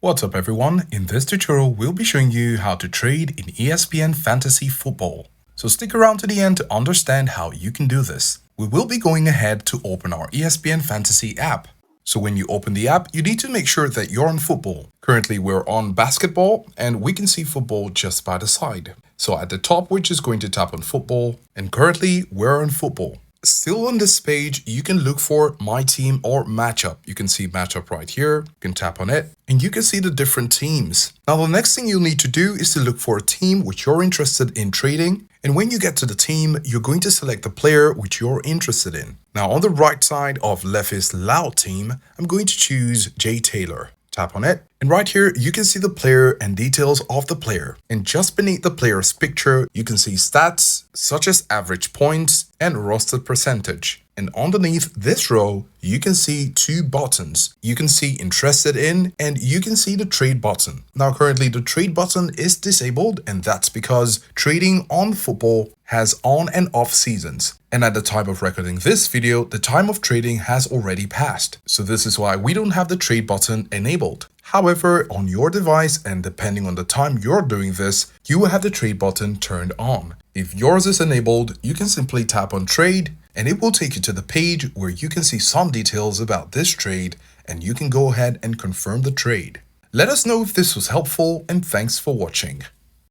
What's up everyone, in this tutorial we'll be showing you how to trade in ESPN Fantasy Football. So stick around to the end to understand how you can do this. We will be going ahead to open our ESPN Fantasy app. So when you open the app, you need to make sure that you're on football. Currently we're on basketball and we can see football just by the side. So at the top we're just going to tap on football and currently we're on football. Still on this page, you can look for My Team or Matchup. You can see Matchup right here. You can tap on it and you can see the different teams. Now, the next thing you'll need to do is to look for a team which you're interested in trading. And when you get to the team, you're going to select the player which you're interested in. Now, on the right side of Levis Loud team, I'm going to choose Jay Taylor. Tap on it. And right here, you can see the player and details of the player. And just beneath the player's picture, you can see stats such as average points and roster percentage. And underneath this row, you can see two buttons. You can see interested in and you can see the trade button. Now, currently the trade button is disabled and that's because trading on football has on and off seasons. And at the time of recording this video, the time of trading has already passed. So this is why we don't have the trade button enabled. However, on your device and depending on the time you're doing this, you will have the trade button turned on. If yours is enabled, you can simply tap on trade and it will take you to the page where you can see some details about this trade and you can go ahead and confirm the trade. Let us know if this was helpful and thanks for watching.